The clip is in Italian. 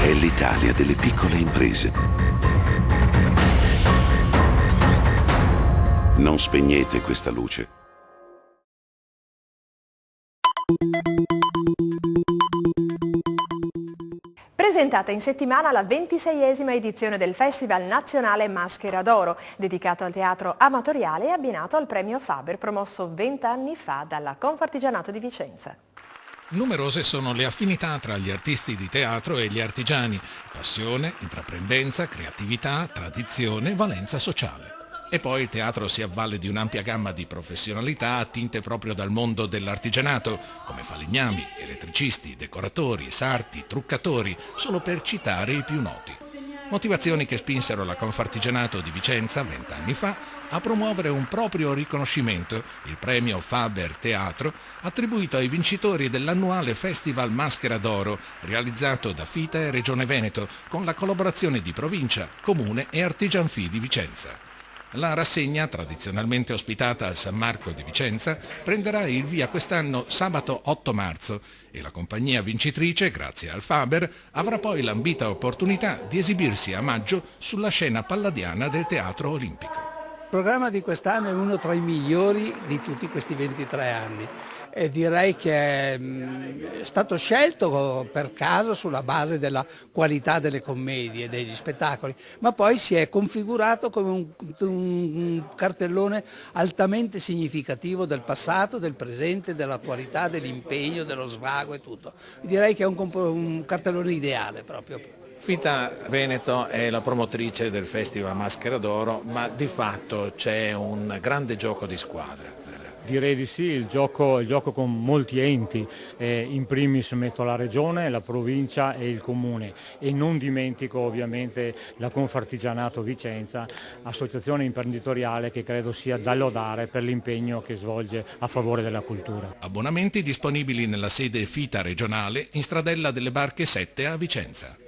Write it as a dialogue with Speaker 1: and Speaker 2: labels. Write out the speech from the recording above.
Speaker 1: È l'Italia delle piccole imprese. Non spegnete questa luce.
Speaker 2: Presentata in settimana la 26esima edizione del Festival Nazionale Maschera d'Oro, dedicato al teatro amatoriale e abbinato al premio Faber, promosso 20 anni fa dalla Confartigianato di Vicenza.
Speaker 3: Numerose sono le affinità tra gli artisti di teatro e gli artigiani: passione, intraprendenza, creatività, tradizione, valenza sociale. E poi il teatro si avvale di un'ampia gamma di professionalità attinte proprio dal mondo dell'artigianato, come falegnami, elettricisti, decoratori, sarti, truccatori, solo per citare i più noti. Motivazioni che spinsero la Confartigianato di Vicenza 20 anni fa a promuovere un proprio riconoscimento, il premio Faber Teatro, attribuito ai vincitori dell'annuale Festival Maschera d'Oro, realizzato da Fita e Regione Veneto, con la collaborazione di Provincia, Comune e Artigianfi di Vicenza. La rassegna, tradizionalmente ospitata al San Marco di Vicenza, prenderà il via quest'anno sabato 8 marzo e la compagnia vincitrice, grazie al Faber, avrà poi l'ambita opportunità di esibirsi a maggio sulla scena palladiana del Teatro Olimpico.
Speaker 4: Il programma di quest'anno è uno tra i migliori di tutti questi 23 anni e direi che è stato scelto per caso sulla base della qualità delle commedie, degli spettacoli, ma poi si è configurato come un cartellone altamente significativo del passato, del presente, dell'attualità, dell'impegno, dello svago e tutto. Direi che è un cartellone ideale proprio.
Speaker 5: Fita Veneto è la promotrice del Festival Maschera d'Oro, ma di fatto c'è un grande gioco di squadra.
Speaker 6: Direi di sì, il gioco con molti enti, in primis metto la Regione, la Provincia e il Comune e non dimentico ovviamente la Confartigianato Vicenza, associazione imprenditoriale che credo sia da lodare per l'impegno che svolge a favore della cultura.
Speaker 3: Abbonamenti disponibili nella sede Fita regionale in Stradella delle Barche 7 a Vicenza.